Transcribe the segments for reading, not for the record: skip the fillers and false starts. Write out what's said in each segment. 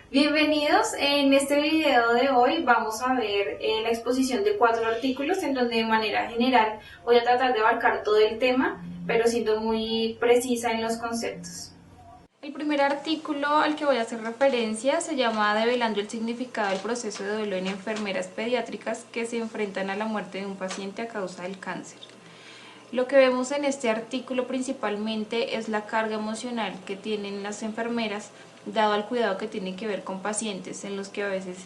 Bienvenidos, en este video de hoy vamos a ver la exposición de 4 artículos en donde de manera general voy a tratar de abarcar todo el tema, pero siendo muy precisa en los conceptos. El primer artículo al que voy a hacer referencia se llama Develando el significado del proceso de duelo en enfermeras pediátricas que se enfrentan a la muerte de un paciente a causa del cáncer. Lo que vemos en este artículo principalmente es la carga emocional que tienen las enfermeras dado al cuidado que tiene que ver con pacientes en los que a veces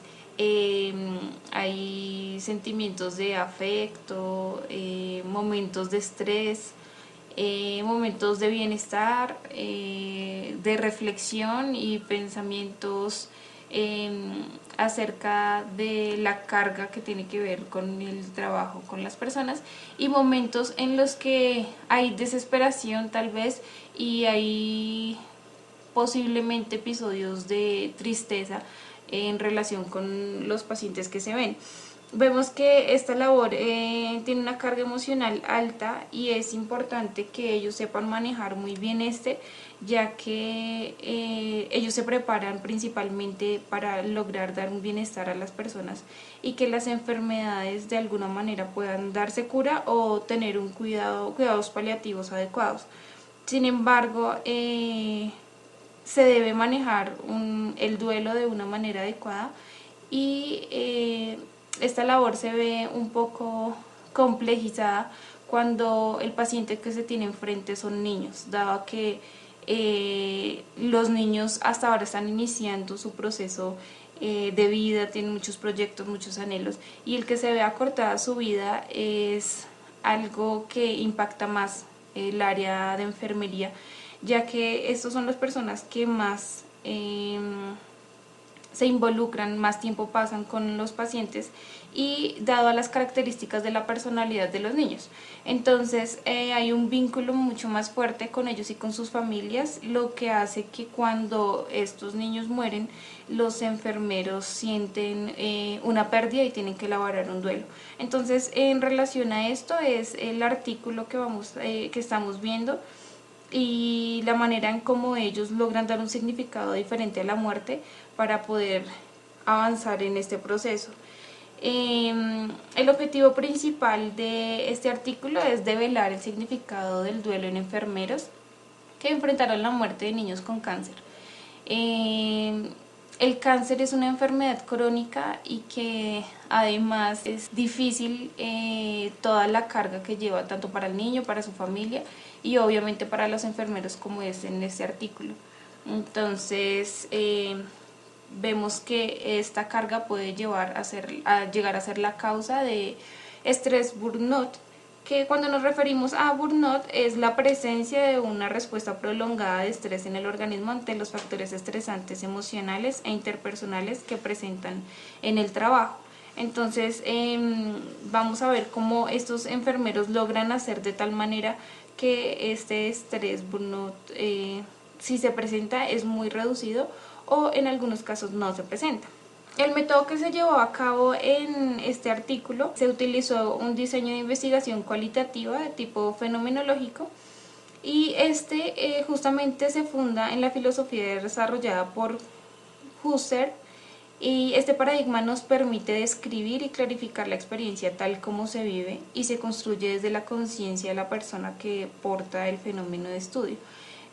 hay sentimientos de afecto, momentos de estrés, momentos de bienestar, de reflexión y pensamientos acerca de la carga que tiene que ver con el trabajo con las personas y momentos en los que hay desesperación tal vez y hay posiblemente episodios de tristeza en relación con los pacientes que se ven. Vemos que esta labor tiene una carga emocional alta y es importante que ellos sepan manejar muy bien ya que ellos se preparan principalmente para lograr dar un bienestar a las personas y que las enfermedades de alguna manera puedan darse cura o tener cuidados paliativos adecuados. Sin embargo, se debe manejar el duelo de una manera adecuada y esta labor se ve un poco complejizada cuando el paciente que se tiene enfrente son niños, dado que los niños hasta ahora están iniciando su proceso de vida, tienen muchos proyectos, muchos anhelos, y el que se vea cortada su vida es algo que impacta más el área de enfermería, ya que estos son las personas que más se involucran, más tiempo pasan con los pacientes y dado a las características de la personalidad de los niños. Entonces hay un vínculo mucho más fuerte con ellos y con sus familias, lo que hace que cuando estos niños mueren, los enfermeros sienten una pérdida y tienen que elaborar un duelo. Entonces, en relación a esto es el artículo que estamos viendo y la manera en cómo ellos logran dar un significado diferente a la muerte para poder avanzar en este proceso. El objetivo principal de este artículo es develar el significado del duelo en enfermeros que enfrentaron la muerte de niños con cáncer. El cáncer es una enfermedad crónica y que además es difícil toda la carga que lleva tanto para el niño, para su familia y obviamente para los enfermeros como es en este artículo. Entonces vemos que esta carga puede llegar a ser la causa de estrés burnout, que cuando nos referimos a burnout es la presencia de una respuesta prolongada de estrés en el organismo ante los factores estresantes emocionales e interpersonales que presentan en el trabajo. Entonces vamos a ver cómo estos enfermeros logran hacer de tal manera que este estrés burnout, si se presenta, es muy reducido o en algunos casos no se presenta. El método que se llevó a cabo en este artículo se utilizó un diseño de investigación cualitativa de tipo fenomenológico y justamente se funda en la filosofía desarrollada por Husserl y este paradigma nos permite describir y clarificar la experiencia tal como se vive y se construye desde la conciencia de la persona que porta el fenómeno de estudio.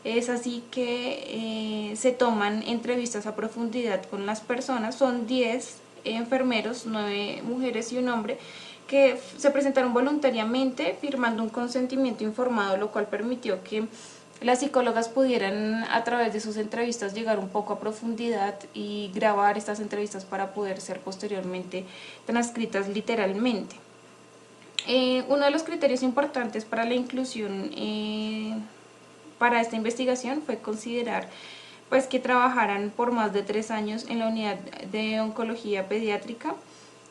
Es así que se toman entrevistas a profundidad con las personas, son 10 enfermeros, 9 mujeres y un hombre, que se presentaron voluntariamente firmando un consentimiento informado, lo cual permitió que las psicólogas pudieran a través de sus entrevistas llegar un poco a profundidad y grabar estas entrevistas para poder ser posteriormente transcritas literalmente. Uno de los criterios importantes para la inclusión para esta investigación fue considerar pues que trabajaran por más de 3 años en la unidad de oncología pediátrica,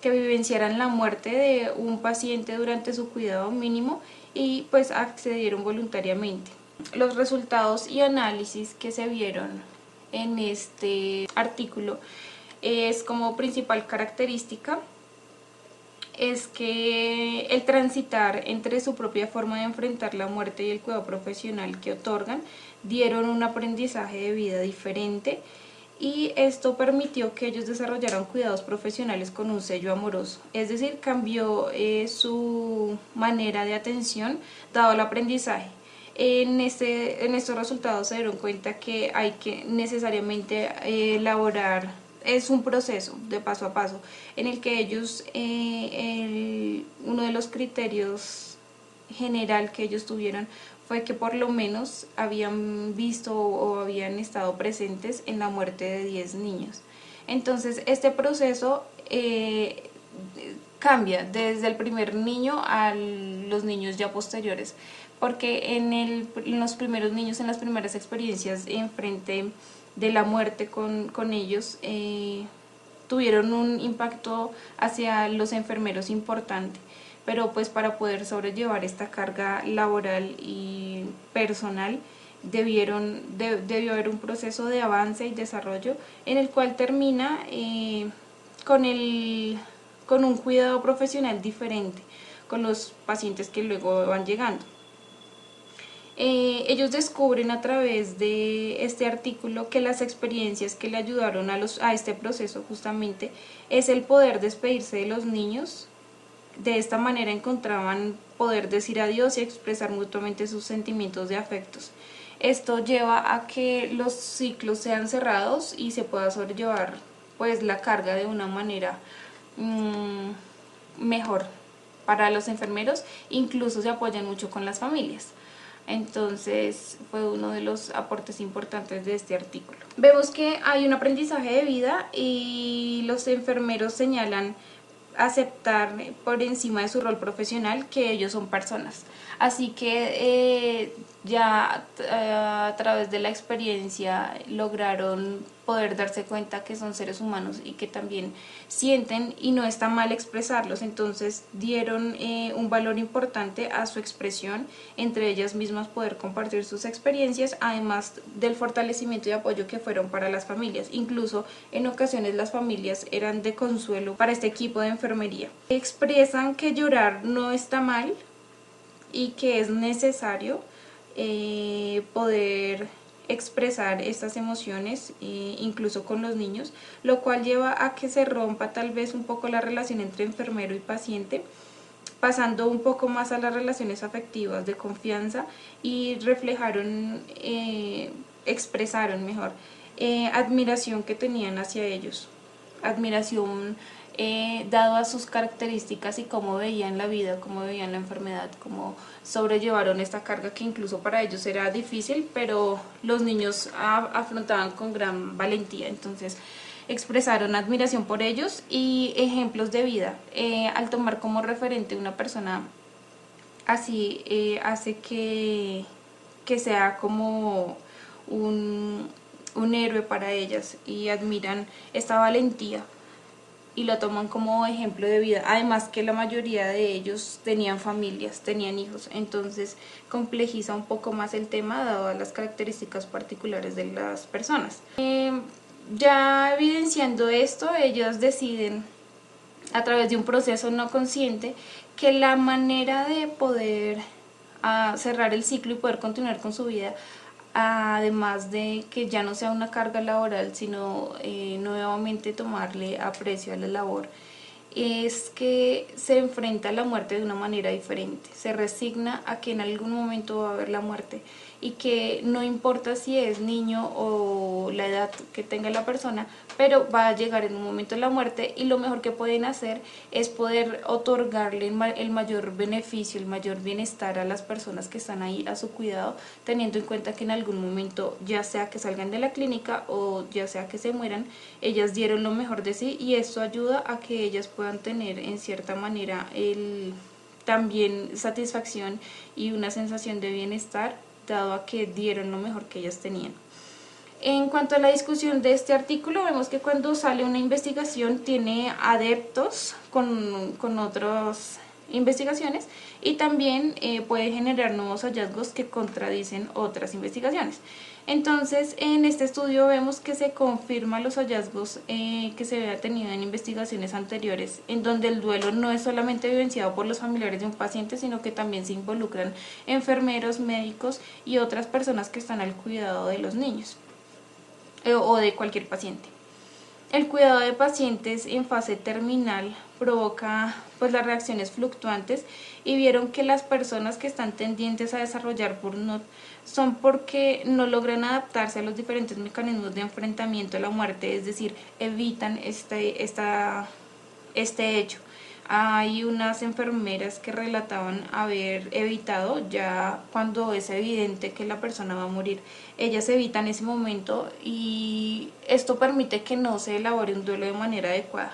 que vivenciaran la muerte de un paciente durante su cuidado mínimo y pues accedieron voluntariamente. Los resultados y análisis que se vieron en este artículo es como principal característica es que el transitar entre su propia forma de enfrentar la muerte y el cuidado profesional que otorgan dieron un aprendizaje de vida diferente y esto permitió que ellos desarrollaran cuidados profesionales con un sello amoroso, es decir, cambió su manera de atención dado el aprendizaje. En estos resultados se dieron cuenta que hay que necesariamente elaborar, es un proceso de paso a paso, en el que ellos, uno de los criterios general que ellos tuvieron fue que por lo menos habían visto o habían estado presentes en la muerte de 10 niños. Entonces este proceso cambia desde el primer niño a los niños ya posteriores, porque en los primeros niños, en las primeras experiencias en frente de la muerte con ellos, tuvieron un impacto hacia los enfermeros importante, pero pues para poder sobrellevar esta carga laboral y personal debió haber un proceso de avance y desarrollo en el cual termina con un cuidado profesional diferente con los pacientes que luego van llegando. Ellos descubren a través de este artículo que las experiencias que le ayudaron a este proceso justamente es el poder despedirse de los niños. De esta manera encontraban poder decir adiós y expresar mutuamente sus sentimientos de afectos. Esto lleva a que los ciclos sean cerrados y se pueda sobrellevar pues la carga de una manera mejor para los enfermeros, incluso se apoyan mucho con las familias. Entonces fue uno de los aportes importantes de este artículo. Vemos que hay un aprendizaje de vida y los enfermeros señalan aceptar por encima de su rol profesional que ellos son personas. Así que ya a través de la experiencia lograron poder darse cuenta que son seres humanos y que también sienten y no está mal expresarlos. Entonces dieron un valor importante a su expresión, entre ellas mismas poder compartir sus experiencias, además del fortalecimiento y apoyo que fueron para las familias. Incluso en ocasiones las familias eran de consuelo para este equipo de enfermería. Expresan que llorar no está mal y que es necesario poder expresar estas emociones incluso con los niños, lo cual lleva a que se rompa tal vez un poco la relación entre enfermero y paciente, pasando un poco más a las relaciones afectivas de confianza, y reflejaron, expresaron mejor, admiración que tenían hacia ellos, admiración dado a sus características y cómo veían la vida, cómo veían la enfermedad, cómo sobrellevaron esta carga que incluso para ellos era difícil, pero los niños afrontaban con gran valentía. Entonces expresaron admiración por ellos y ejemplos de vida. Al tomar como referente una persona así, hace que sea como un héroe para ellas y admiran esta valentía y lo toman como ejemplo de vida. Además que la mayoría de ellos tenían familias, tenían hijos, entonces complejiza un poco más el tema dado a las características particulares de las personas. Ya evidenciando esto, ellos deciden a través de un proceso no consciente que la manera de poder cerrar el ciclo y poder continuar con su vida, además de que ya no sea una carga laboral, sino nuevamente tomarle aprecio a la labor, es que se enfrenta a la muerte de una manera diferente, se resigna a que en algún momento va a haber la muerte y que no importa si es niño o la edad que tenga la persona, pero va a llegar en un momento la muerte, y lo mejor que pueden hacer es poder otorgarle el mayor beneficio, el mayor bienestar a las personas que están ahí a su cuidado, teniendo en cuenta que en algún momento, ya sea que salgan de la clínica o ya sea que se mueran, ellas dieron lo mejor de sí, y esto ayuda a que ellas puedan tener en cierta manera también satisfacción y una sensación de bienestar, dado a que dieron lo mejor que ellas tenían. En cuanto a la discusión de este artículo, vemos que cuando sale una investigación tiene adeptos con otras investigaciones, y también puede generar nuevos hallazgos que contradicen otras investigaciones. Entonces, en este estudio vemos que se confirman los hallazgos que se había tenido en investigaciones anteriores, en donde el duelo no es solamente vivenciado por los familiares de un paciente, sino que también se involucran enfermeros, médicos y otras personas que están al cuidado de los niños. o de cualquier paciente. El cuidado de pacientes en fase terminal provoca pues las reacciones fluctuantes y vieron que las personas que están tendientes a desarrollar burnout son porque no logran adaptarse a los diferentes mecanismos de enfrentamiento a la muerte, es decir, evitan este hecho. Hay unas enfermeras que relataban haber evitado, ya cuando es evidente que la persona va a morir, ellas evitan ese momento y esto permite que no se elabore un duelo de manera adecuada.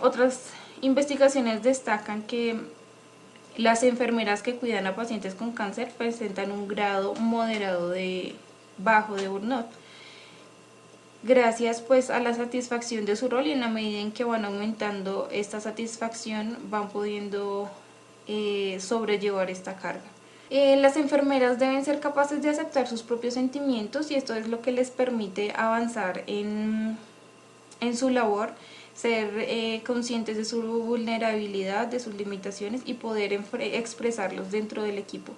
Otras investigaciones destacan que las enfermeras que cuidan a pacientes con cáncer presentan un grado moderado de bajo de burnout, gracias pues a la satisfacción de su rol, y en la medida en que van aumentando esta satisfacción van pudiendo sobrellevar esta carga. Las enfermeras deben ser capaces de aceptar sus propios sentimientos y esto es lo que les permite avanzar en su labor, ser conscientes de su vulnerabilidad, de sus limitaciones y poder expresarlos dentro del equipo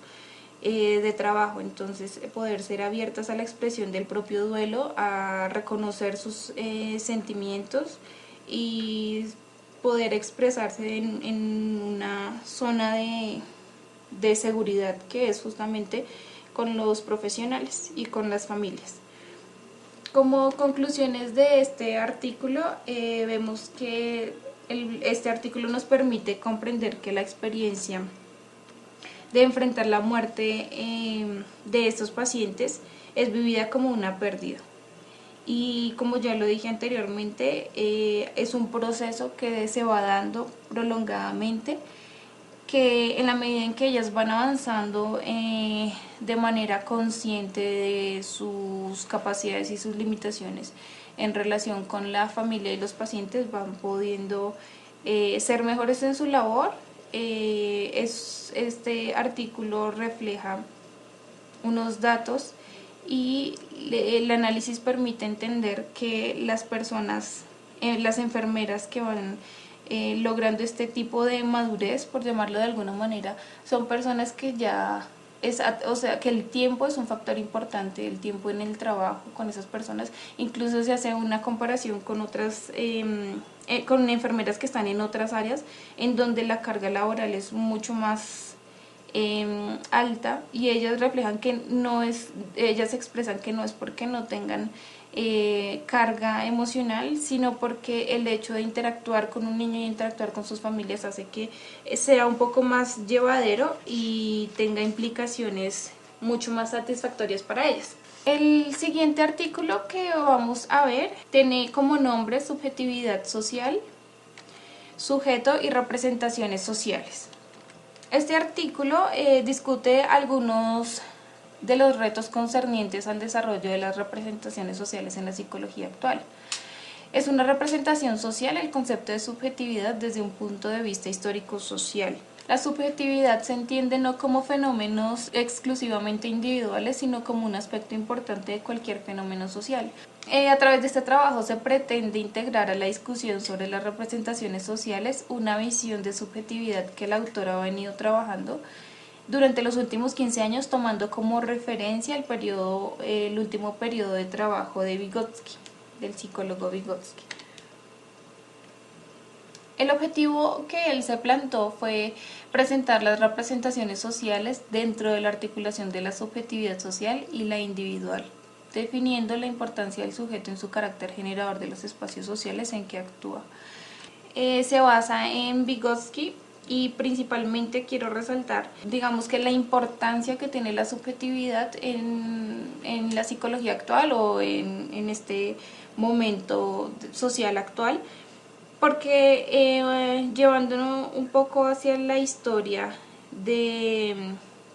de trabajo. Entonces poder ser abiertas a la expresión del propio duelo, a reconocer sus sentimientos y poder expresarse en una zona de seguridad que es justamente con los profesionales y con las familias. Como conclusiones de este artículo, vemos que este artículo nos permite comprender que la experiencia de enfrentar la muerte de estos pacientes es vivida como una pérdida. Y como ya lo dije anteriormente, es un proceso que se va dando prolongadamente, que en la medida en que ellas van avanzando de manera consciente de sus capacidades y sus limitaciones en relación con la familia y los pacientes, van pudiendo ser mejores en su labor. Este artículo refleja unos datos y el análisis permite entender que las personas, las enfermeras que van logrando este tipo de madurez, por llamarlo de alguna manera, son personas que ya o sea, que el tiempo es un factor importante, el tiempo en el trabajo con esas personas. Incluso se hace una comparación con otras con enfermeras que están en otras áreas en donde la carga laboral es mucho más alta, y ellas reflejan que no es, ellas expresan que no es porque no tengan carga emocional, sino porque el hecho de interactuar con un niño y interactuar con sus familias hace que sea un poco más llevadero y tenga implicaciones mucho más satisfactorias para ellas. El siguiente artículo que vamos a ver tiene como nombre subjetividad social, sujeto y representaciones sociales. Este artículo discute algunos de los retos concernientes al desarrollo de las representaciones sociales en la psicología actual. Es una representación social el concepto de subjetividad desde un punto de vista histórico-social. La subjetividad se entiende no como fenómenos exclusivamente individuales, sino como un aspecto importante de cualquier fenómeno social. A través de este trabajo se pretende integrar a la discusión sobre las representaciones sociales una visión de subjetividad que el autor ha venido trabajando durante los últimos 15 años, tomando como referencia el último periodo de trabajo de Vygotsky, del psicólogo Vygotsky. El objetivo que él se plantó fue presentar las representaciones sociales dentro de la articulación de la subjetividad social y la individual, definiendo la importancia del sujeto en su carácter generador de los espacios sociales en que actúa. Se basa en Vygotsky y principalmente quiero resaltar, digamos, que la importancia que tiene la subjetividad en la psicología actual o en este momento social actual, porque llevándonos un poco hacia la historia de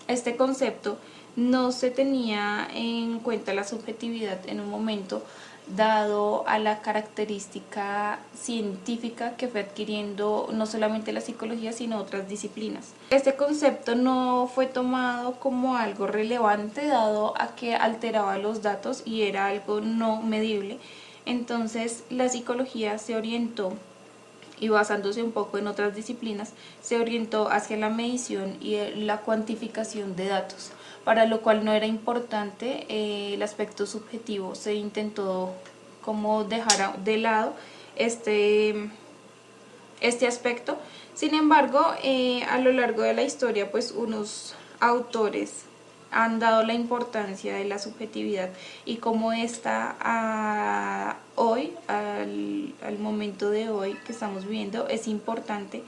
este concepto, no se tenía en cuenta la subjetividad en un momento dado a la característica científica que fue adquiriendo no solamente la psicología sino otras disciplinas. Este concepto no fue tomado como algo relevante dado a que alteraba los datos y era algo no medible. Entonces la psicología se orientó, y basándose un poco en otras disciplinas, se orientó hacia la medición y la cuantificación de datos. para lo cual no era importante el aspecto subjetivo. Se intentó como dejar de lado este aspecto. Sin embargo, a lo largo de la historia, pues unos autores han dado la importancia de la subjetividad y cómo esta hoy, al momento de hoy que estamos viviendo, es importante,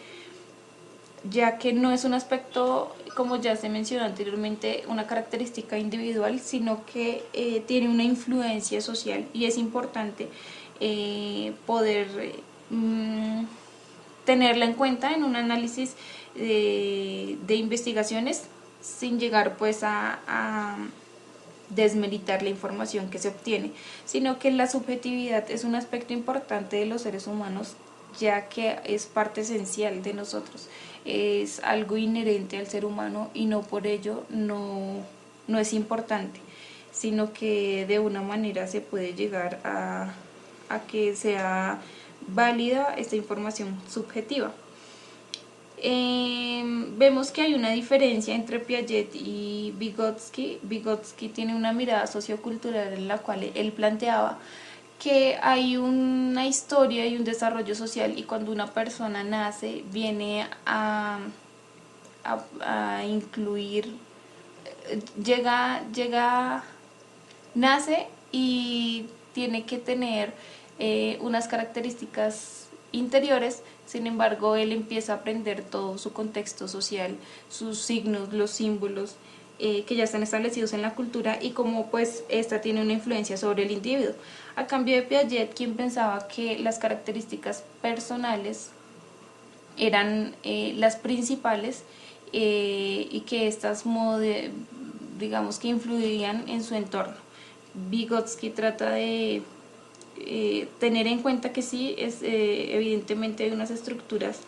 ya que no es un aspecto, como ya se mencionó anteriormente, una característica individual, sino que tiene una influencia social y es importante poder tenerla en cuenta en un análisis de investigaciones, sin llegar pues a desmeritar la información que se obtiene, sino que la subjetividad es un aspecto importante de los seres humanos, ya que es parte esencial de nosotros, es algo inherente al ser humano y no por ello no es importante, sino que de una manera se puede llegar a que sea válida esta información subjetiva. Vemos que hay una diferencia entre Piaget y Vygotsky. Vygotsky tiene una mirada sociocultural en la cual él planteaba que hay una historia y un desarrollo social, y cuando una persona nace viene a incluir, nace y tiene que tener unas características interiores. Sin embargo, él empieza a aprender todo su contexto social, sus signos, los símbolos que ya están establecidos en la cultura, y cómo pues esta tiene una influencia sobre el individuo. A cambio de Piaget, quien pensaba que las características personales eran las principales, y que estas digamos que influían en su entorno. Vygotsky trata de tener en cuenta que sí, evidentemente hay unas estructuras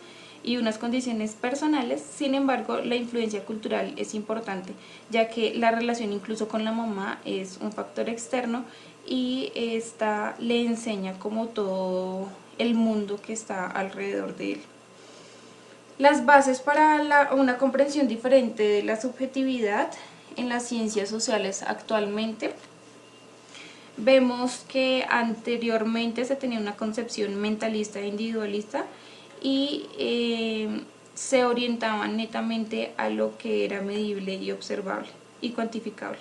y unas condiciones personales, sin embargo la influencia cultural es importante, ya que la relación incluso con la mamá es un factor externo y esta le enseña como todo el mundo que está alrededor de él. Las bases para una comprensión diferente de la subjetividad en las ciencias sociales actualmente. Vemos que anteriormente se tenía una concepción mentalista e individualista y se orientaban netamente a lo que era medible y observable y cuantificable.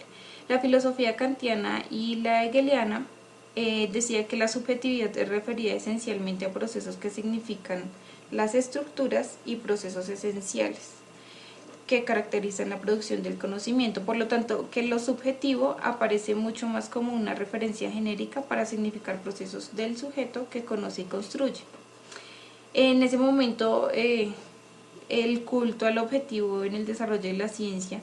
La filosofía kantiana y la hegeliana decía que la subjetividad se refería esencialmente a procesos que significan las estructuras y procesos esenciales que caracterizan la producción del conocimiento. Por lo tanto, que lo subjetivo aparece mucho más como una referencia genérica para significar procesos del sujeto que conoce y construye. En ese momento, el culto al objetivo en el desarrollo de la ciencia,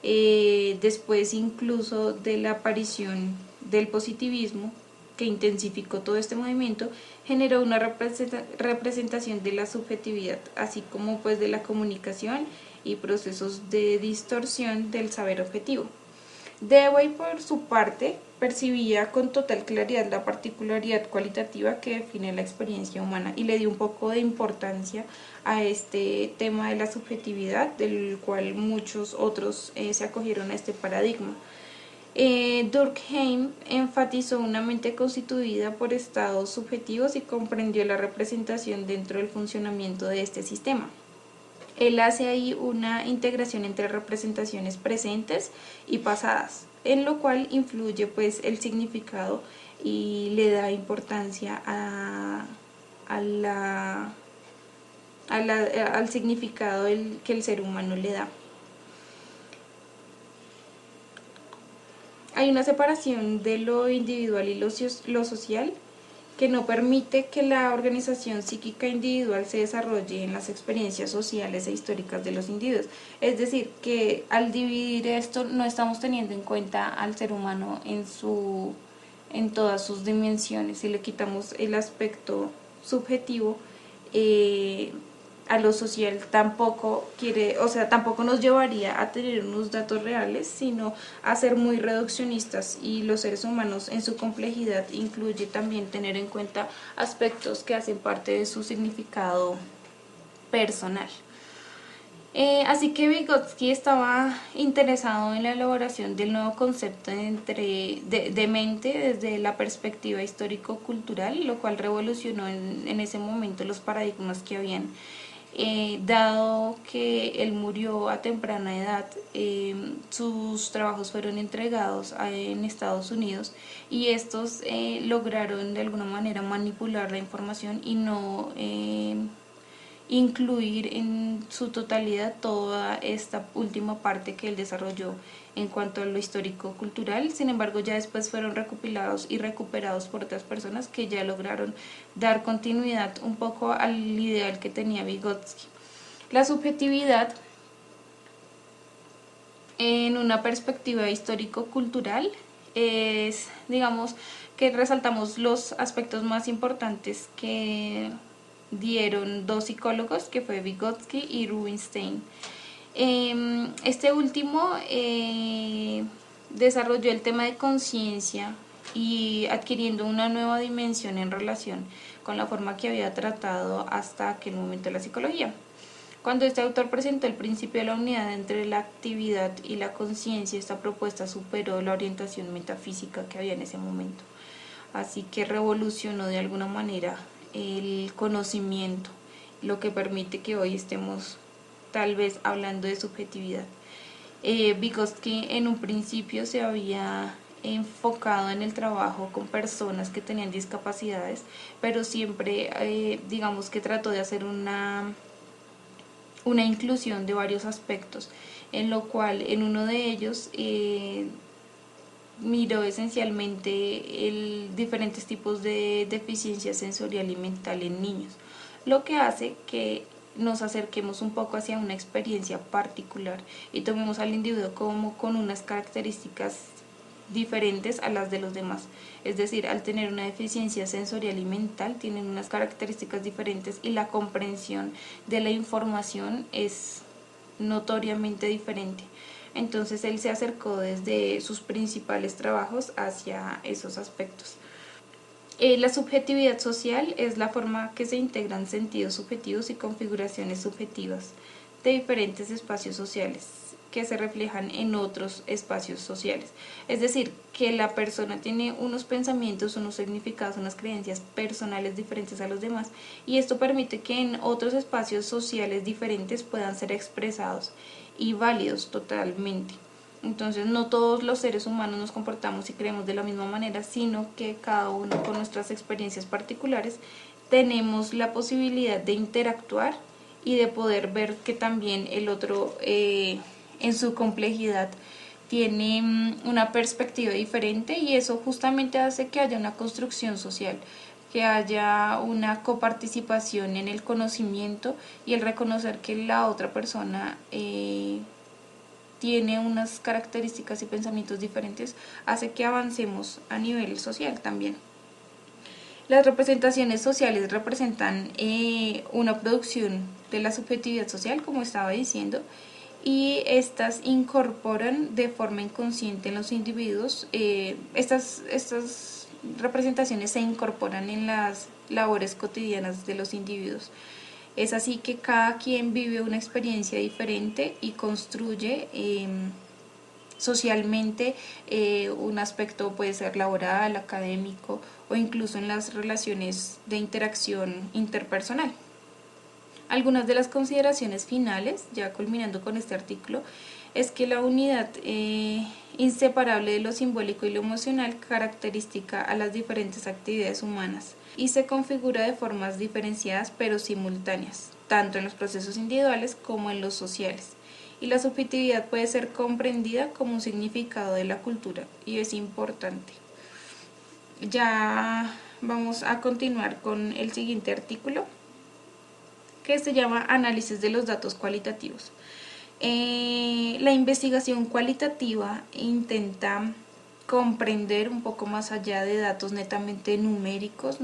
después incluso de la aparición del positivismo, que intensificó todo este movimiento, generó una representación de la subjetividad, así como pues de la comunicación y procesos de distorsión del saber objetivo. Dewey, por su parte, percibía con total claridad la particularidad cualitativa que define la experiencia humana y le dio un poco de importancia a este tema de la subjetividad, del cual muchos otros se acogieron a este paradigma. Durkheim enfatizó una mente constituida por estados subjetivos y comprendió la representación dentro del funcionamiento de este sistema. Él hace ahí una integración entre representaciones presentes y pasadas, en lo cual influye pues el significado y le da importancia al significado que el ser humano le da. Hay una separación de lo individual y lo social que no permite que la organización psíquica individual se desarrolle en las experiencias sociales e históricas de los individuos. Es decir, que al dividir esto no estamos teniendo en cuenta al ser humano en todas sus dimensiones. Si le quitamos el aspecto subjetivo, a lo social tampoco nos llevaría a tener unos datos reales, sino a ser muy reduccionistas, y los seres humanos en su complejidad incluye también tener en cuenta aspectos que hacen parte de su significado personal. Así que Vygotsky estaba interesado en la elaboración del nuevo concepto de mente desde la perspectiva histórico-cultural, lo cual revolucionó en ese momento los paradigmas que habían. Dado que él murió a temprana edad, sus trabajos fueron entregados en Estados Unidos y estos lograron de alguna manera manipular la información y no incluir en su totalidad toda esta última parte que él desarrolló en cuanto a lo histórico-cultural. Sin embargo, ya después fueron recopilados y recuperados por otras personas que ya lograron dar continuidad un poco al ideal que tenía Vygotsky. La subjetividad en una perspectiva histórico-cultural es, digamos, que resaltamos los aspectos más importantes que dieron dos psicólogos, que fue Vygotsky y Rubinstein. Este último desarrolló el tema de conciencia y adquiriendo una nueva dimensión en relación con la forma que había tratado hasta aquel momento la psicología. Cuando este autor presentó el principio de la unidad entre la actividad y la conciencia, esta propuesta superó la orientación metafísica que había en ese momento. Así que revolucionó de alguna manera el conocimiento, lo que permite que hoy estemos tal vez hablando de subjetividad. Vygotsky en un principio se había enfocado en el trabajo con personas que tenían discapacidades, pero siempre digamos que trató de hacer una inclusión de varios aspectos, en lo cual en uno de ellos miró esencialmente diferentes tipos de deficiencia sensorial y mental en niños, lo que hace que nos acerquemos un poco hacia una experiencia particular y tomemos al individuo como con unas características diferentes a las de los demás. Es decir, al tener una deficiencia sensorial y mental, tienen unas características diferentes y la comprensión de la información es notoriamente diferente. Entonces él se acercó desde sus principales trabajos hacia esos aspectos. La subjetividad social es la forma que se integran sentidos subjetivos y configuraciones subjetivas de diferentes espacios sociales que se reflejan en otros espacios sociales. Es decir, que la persona tiene unos pensamientos, unos significados, unas creencias personales diferentes a los demás y esto permite que en otros espacios sociales diferentes puedan ser expresados y válidos totalmente. Entonces no todos los seres humanos nos comportamos y creemos de la misma manera, sino que cada uno con nuestras experiencias particulares tenemos la posibilidad de interactuar y de poder ver que también el otro en su complejidad tiene una perspectiva diferente y eso justamente hace que haya una construcción social, que haya una coparticipación en el conocimiento y el reconocer que la otra persona tiene unas características y pensamientos diferentes, hace que avancemos a nivel social también. Las representaciones sociales representan una producción de la subjetividad social, como estaba diciendo, y estas incorporan de forma inconsciente en los individuos, estas representaciones se incorporan en las labores cotidianas de los individuos. Es así que cada quien vive una experiencia diferente y construye socialmente un aspecto, puede ser laboral, académico o incluso en las relaciones de interacción interpersonal. Algunas de las consideraciones finales, ya culminando con este artículo, es que la unidad inseparable de lo simbólico y lo emocional característica a las diferentes actividades humanas y se configura de formas diferenciadas pero simultáneas, tanto en los procesos individuales como en los sociales. Y la subjetividad puede ser comprendida como un significado de la cultura y es importante. Ya vamos a continuar con el siguiente artículo, que se llama Análisis de los datos cualitativos. La investigación cualitativa intenta comprender un poco más allá de datos netamente numéricos,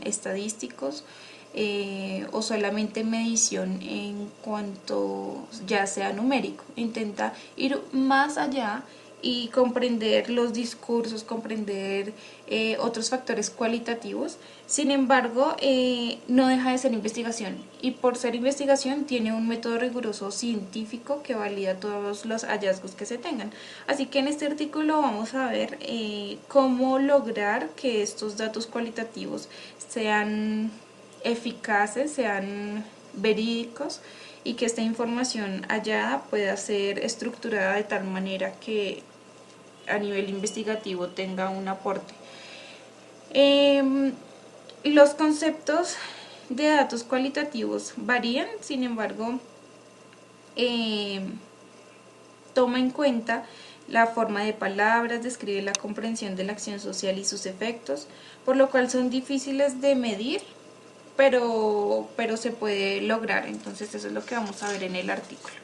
estadísticos, o solamente medición en cuanto ya sea numérico. Intenta ir más allá y comprender los discursos, comprender otros factores cualitativos. Sin embargo, no deja de ser investigación, y por ser investigación tiene un método riguroso científico que valida todos los hallazgos que se tengan. Así que en este artículo vamos a ver cómo lograr que estos datos cualitativos sean eficaces, sean verídicos, y que esta información hallada pueda ser estructurada de tal manera que a nivel investigativo tenga un aporte. Los conceptos de datos cualitativos varían, sin embargo, toma en cuenta la forma de palabras, describe la comprensión de la acción social y sus efectos, por lo cual son difíciles de medir, pero se puede lograr. Entonces eso es lo que vamos a ver en el artículo.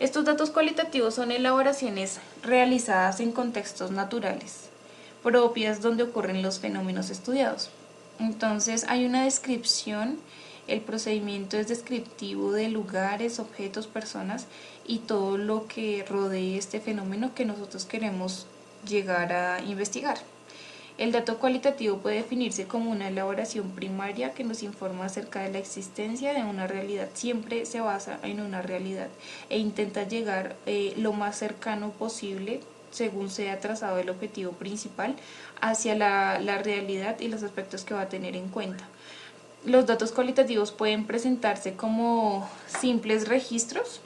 Estos datos cualitativos son elaboraciones realizadas en contextos naturales, propias donde ocurren los fenómenos estudiados. Entonces hay una descripción, el procedimiento es descriptivo de lugares, objetos, personas y todo lo que rodee este fenómeno que nosotros queremos llegar a investigar. El dato cualitativo puede definirse como una elaboración primaria que nos informa acerca de la existencia de una realidad. Siempre se basa en una realidad e intenta llegar lo más cercano posible, según sea trazado el objetivo principal, hacia la realidad y los aspectos que va a tener en cuenta. Los datos cualitativos pueden presentarse como simples registros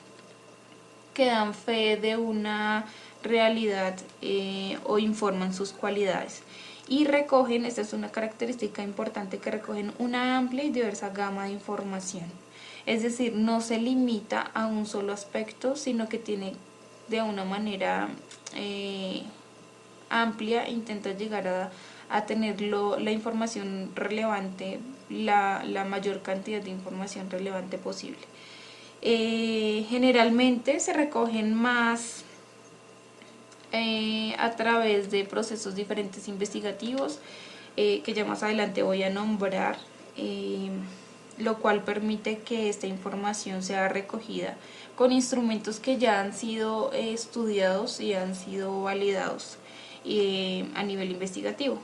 que dan fe de una realidad o informan sus cualidades. Y recogen, esta es una característica importante, que recogen una amplia y diversa gama de información. Es decir, no se limita a un solo aspecto, sino que tiene de una manera amplia, intenta llegar a tener la información relevante, la mayor cantidad de información relevante posible. Generalmente se recogen más a través de procesos diferentes investigativos que ya más adelante voy a nombrar, lo cual permite que esta información sea recogida con instrumentos que ya han sido estudiados y han sido validados a nivel investigativo.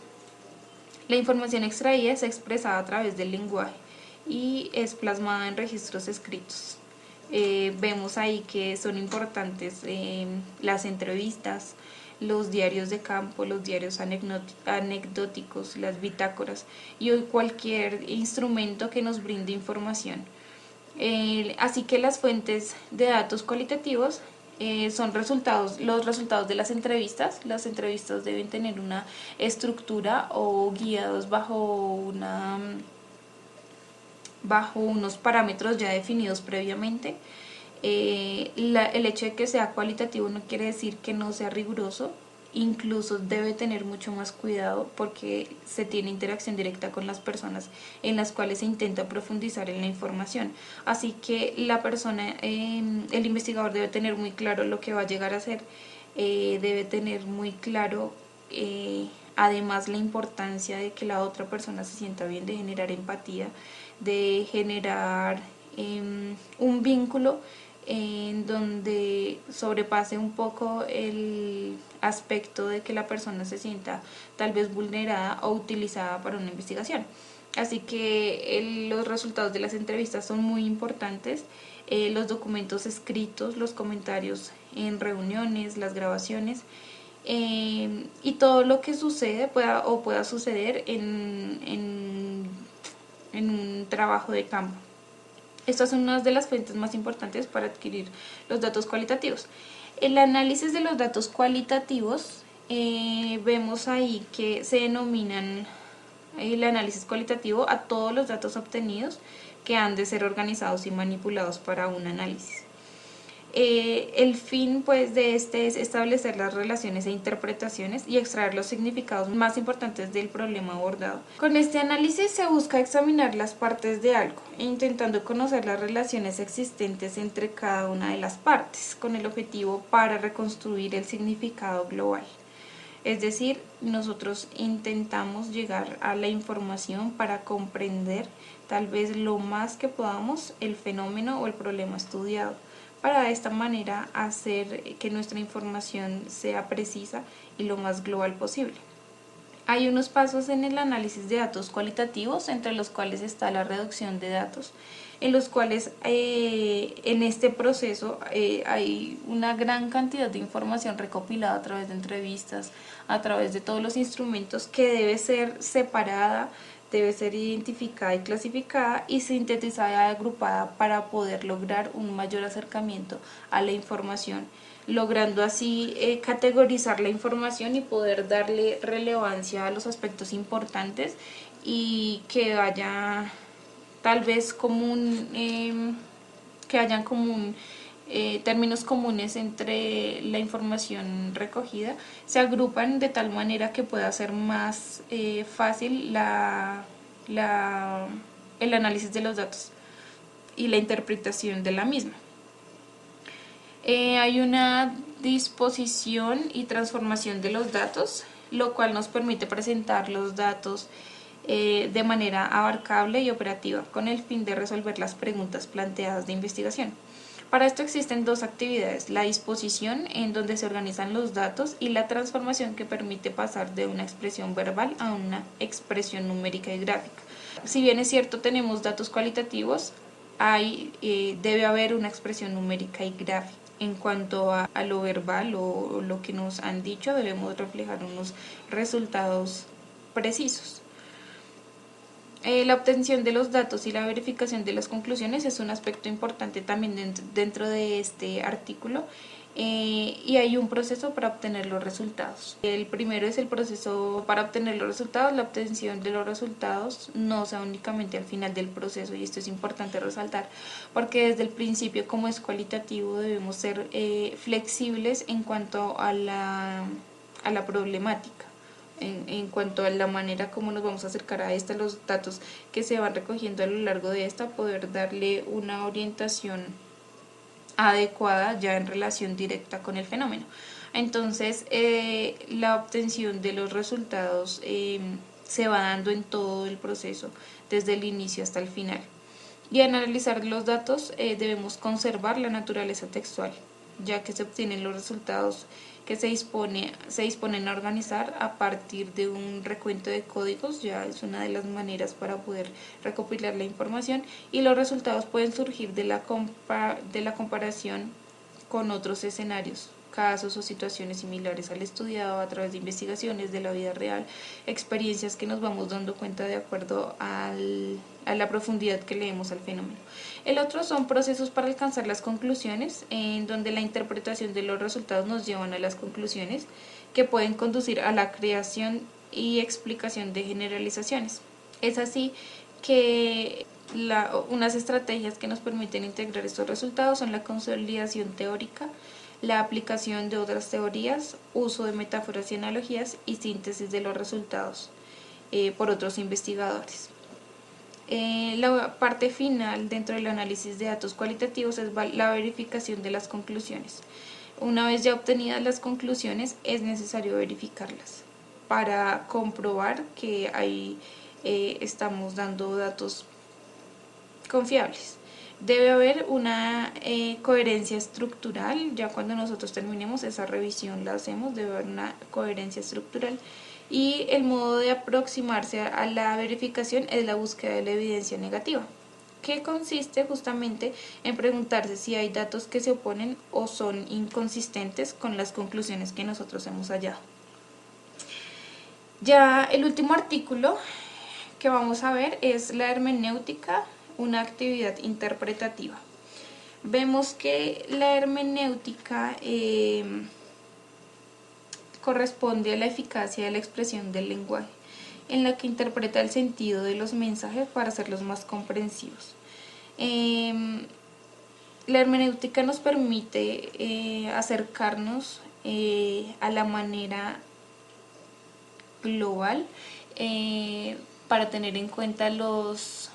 La información extraída es expresada a través del lenguaje y es plasmada en registros escritos. Vemos ahí que son importantes las entrevistas, los diarios de campo, los diarios anecdóticos, las bitácoras y cualquier instrumento que nos brinde información. Así que las fuentes de datos cualitativos son los resultados de las entrevistas. Las entrevistas deben tener una estructura o guiados bajo unos parámetros ya definidos previamente. El hecho de que sea cualitativo no quiere decir que no sea riguroso, incluso debe tener mucho más cuidado porque se tiene interacción directa con las personas en las cuales se intenta profundizar en la información. Así que la persona, el investigador debe tener muy claro lo que va a llegar a hacer, debe tener muy claro además la importancia de que la otra persona se sienta bien, de generar empatía, de generar un vínculo en donde sobrepase un poco el aspecto de que la persona se sienta tal vez vulnerada o utilizada para una investigación. Así que los resultados de las entrevistas son muy importantes, los documentos escritos, los comentarios en reuniones, las grabaciones, y todo lo que sucede pueda suceder en un trabajo de campo. Estas son unas de las fuentes más importantes para adquirir los datos cualitativos. El análisis de los datos cualitativos, vemos ahí que se denominan el análisis cualitativo a todos los datos obtenidos que han de ser organizados y manipulados para un análisis. El fin pues de este es establecer las relaciones e interpretaciones y extraer los significados más importantes del problema abordado. Con este análisis se busca examinar las partes de algo, intentando conocer las relaciones existentes entre cada una de las partes, con el objetivo para reconstruir el significado global. Es decir, nosotros intentamos llegar a la información para comprender tal vez lo más que podamos el fenómeno o el problema estudiado, para de esta manera hacer que nuestra información sea precisa y lo más global posible. Hay unos pasos en el análisis de datos cualitativos, entre los cuales está la reducción de datos, en los cuales en este proceso hay una gran cantidad de información recopilada a través de entrevistas, a través de todos los instrumentos, que debe ser separada, debe ser identificada y clasificada y sintetizada y agrupada para poder lograr un mayor acercamiento a la información, logrando así categorizar la información y poder darle relevancia a los aspectos importantes y que haya tal vez que hayan común términos comunes entre la información recogida, se agrupan de tal manera que pueda ser más fácil el análisis de los datos y la interpretación de la misma. Hay una disposición y transformación de los datos, lo cual nos permite presentar los datos de manera abarcable y operativa, con el fin de resolver las preguntas planteadas de investigación. Para esto existen dos actividades: la disposición, en donde se organizan los datos, y la transformación, que permite pasar de una expresión verbal a una expresión numérica y gráfica. Si bien es cierto, tenemos datos cualitativos, debe haber una expresión numérica y gráfica. En cuanto a lo verbal o lo que nos han dicho, debemos reflejar unos resultados precisos. La obtención de los datos y la verificación de las conclusiones es un aspecto importante también dentro de este artículo, y hay un proceso para obtener los resultados. El primero es el proceso para obtener los resultados. La obtención de los resultados no sea únicamente al final del proceso, y esto es importante resaltar, porque desde el principio, como es cualitativo, debemos ser flexibles en cuanto a la problemática. En cuanto a la manera como nos vamos a acercar a los datos que se van recogiendo a lo largo de esta, poder darle una orientación adecuada ya en relación directa con el fenómeno. Entonces, la obtención de los resultados se va dando en todo el proceso, desde el inicio hasta el final. Y al analizar los datos debemos conservar la naturaleza textual, ya que se obtienen los resultados que se disponen a organizar a partir de un recuento de códigos. Ya es una de las maneras para poder recopilar la información, y los resultados pueden surgir de la comparación con otros escenarios, casos o situaciones similares al estudiado, a través de investigaciones de la vida real, experiencias que nos vamos dando cuenta de acuerdo a la profundidad que leemos al fenómeno. El otro son procesos para alcanzar las conclusiones, en donde la interpretación de los resultados nos llevan a las conclusiones, que pueden conducir a la creación y explicación de generalizaciones. Es así que unas estrategias que nos permiten integrar estos resultados son la consolidación teórica, la aplicación de otras teorías, uso de metáforas y analogías, y síntesis de los resultados por otros investigadores. La parte final dentro del análisis de datos cualitativos es la verificación de las conclusiones. Una vez ya obtenidas las conclusiones, es necesario verificarlas para comprobar que ahí estamos dando datos confiables. Debe haber una coherencia estructural. Ya cuando nosotros terminemos esa revisión, la hacemos, debe haber una coherencia estructural. Y el modo de aproximarse a la verificación es la búsqueda de la evidencia negativa, que consiste justamente en preguntarse si hay datos que se oponen o son inconsistentes con las conclusiones que nosotros hemos hallado. Ya el último artículo que vamos a ver es la hermenéutica, una actividad interpretativa. Vemos que la hermenéutica corresponde a la eficacia de la expresión del lenguaje, en la que interpreta el sentido de los mensajes para hacerlos más comprensivos. La hermenéutica nos permite acercarnos a la manera global para tener en cuenta los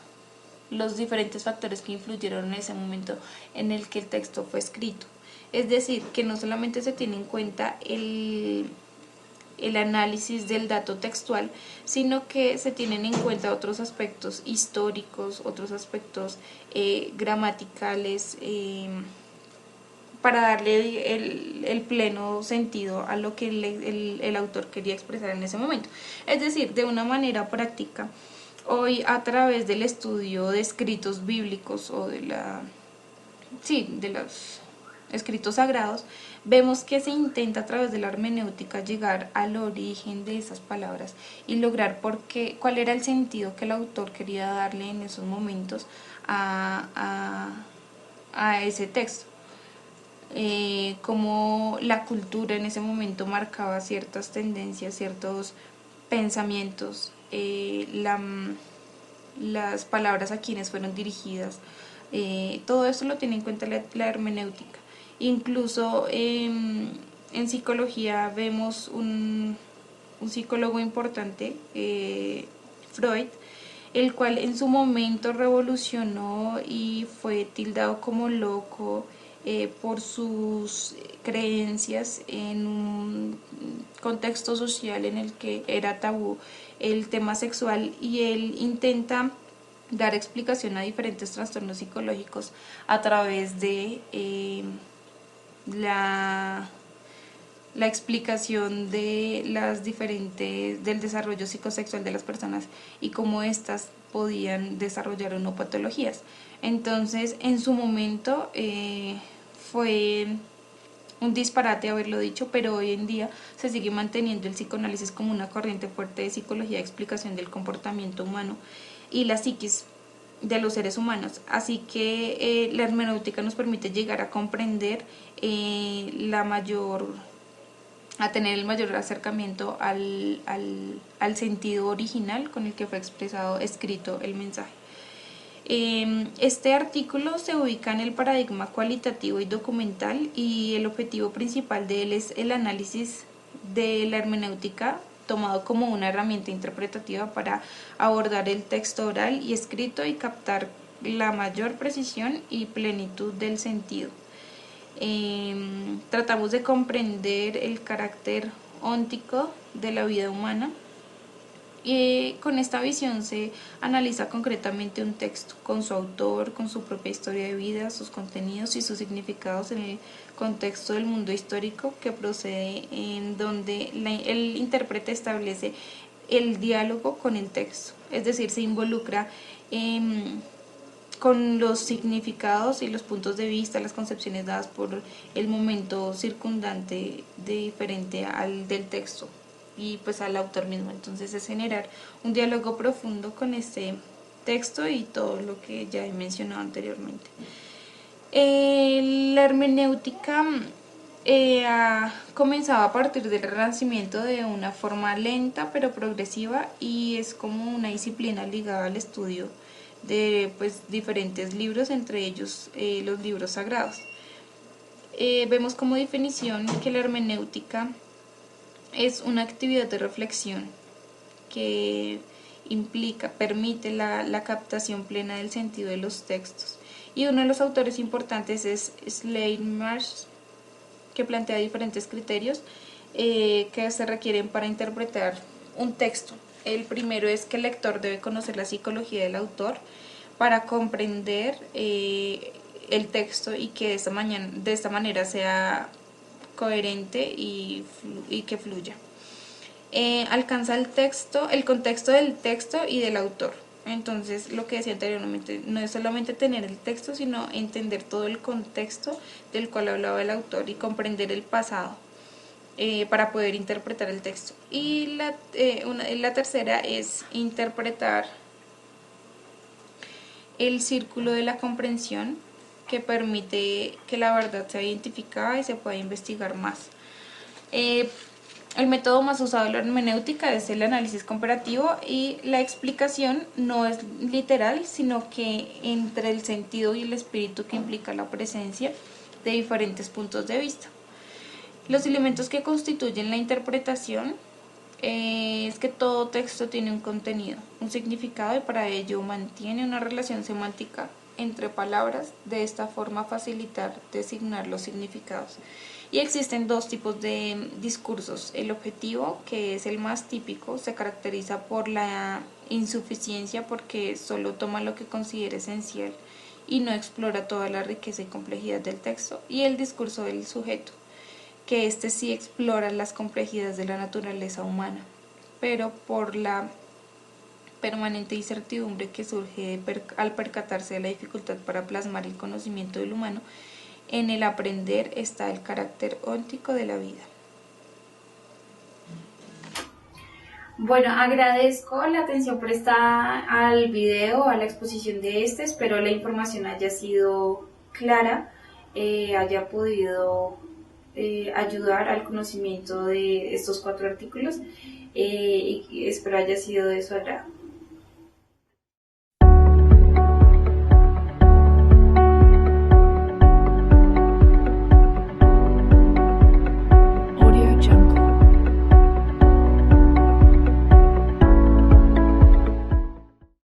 diferentes factores que influyeron en ese momento en el que el texto fue escrito. Es decir, que no solamente se tiene en cuenta el análisis del dato textual, sino que se tienen en cuenta otros aspectos históricos, otros aspectos gramaticales, para darle el pleno sentido a lo que el autor quería expresar en ese momento. Es decir, de una manera práctica, hoy a través del estudio de escritos bíblicos o de los escritos sagrados, vemos que se intenta a través de la hermenéutica llegar al origen de esas palabras y lograr cuál era el sentido que el autor quería darle en esos momentos a ese texto. Cómo la cultura en ese momento marcaba ciertas tendencias, ciertos pensamientos, las palabras a quienes fueron dirigidas. Todo esto lo tiene en cuenta la hermenéutica. Incluso en psicología vemos un psicólogo importante, Freud, el cual en su momento revolucionó y fue tildado como loco por sus creencias en un contexto social en el que era tabú el tema sexual, y él intenta dar explicación a diferentes trastornos psicológicos a través de la explicación de del desarrollo psicosexual de las personas y cómo éstas podían desarrollar o no patologías. Entonces, en su momento fue un disparate haberlo dicho, pero hoy en día se sigue manteniendo el psicoanálisis como una corriente fuerte de psicología de explicación del comportamiento humano y la psiquis de los seres humanos. Así que la hermenéutica nos permite llegar a comprender a tener el mayor acercamiento al sentido original con el que fue escrito el mensaje. Este artículo se ubica en el paradigma cualitativo y documental, y el objetivo principal de él es el análisis de la hermenéutica tomado como una herramienta interpretativa para abordar el texto oral y escrito y captar la mayor precisión y plenitud del sentido. Tratamos de comprender el carácter óntico de la vida humana, y con esta visión se analiza concretamente un texto con su autor, con su propia historia de vida, sus contenidos y sus significados en el contexto del mundo histórico que procede, en donde el intérprete establece el diálogo con el texto, es decir, se involucra con los significados y los puntos de vista, las concepciones dadas por el momento circundante diferente al del texto y pues al autor mismo. Entonces es generar un diálogo profundo con este texto y todo lo que ya he mencionado anteriormente. La hermenéutica ha comenzado a partir del Renacimiento de una forma lenta pero progresiva, y es como una disciplina ligada al estudio de diferentes libros, entre ellos los libros sagrados. Vemos como definición que la hermenéutica es una actividad de reflexión que permite la captación plena del sentido de los textos. Y uno de los autores importantes es Schleiermacher, que plantea diferentes criterios que se requieren para interpretar un texto. El primero es que el lector debe conocer la psicología del autor para comprender el texto y que de esta manera sea coherente y que fluya. Alcanza el contexto del texto y del autor. Entonces, lo que decía anteriormente, no es solamente tener el texto, sino entender todo el contexto del cual hablaba el autor y comprender el pasado para poder interpretar el texto. Y la tercera es interpretar el círculo de la comprensión, que permite que la verdad sea identificada y se pueda investigar más. El método más usado de la hermenéutica es el análisis comparativo, y la explicación no es literal, sino que entre el sentido y el espíritu que implica la presencia de diferentes puntos de vista. Los elementos que constituyen la interpretación es que todo texto tiene un contenido, un significado, y para ello mantiene una relación semántica entre palabras, de esta forma facilitar designar los significados. Y existen dos tipos de discursos. El objetivo, que es el más típico, se caracteriza por la insuficiencia porque solo toma lo que considera esencial y no explora toda la riqueza y complejidad del texto, y el discurso del sujeto, que éste sí explora las complejidades de la naturaleza humana, pero por la permanente incertidumbre que surge al percatarse de la dificultad para plasmar el conocimiento del humano, en el aprender está el carácter óntico de la vida. Bueno, agradezco la atención prestada al video, a la exposición de este. Espero la información haya sido clara, haya podido ayudar al conocimiento de estos 4 artículos y espero haya sido de su agrado.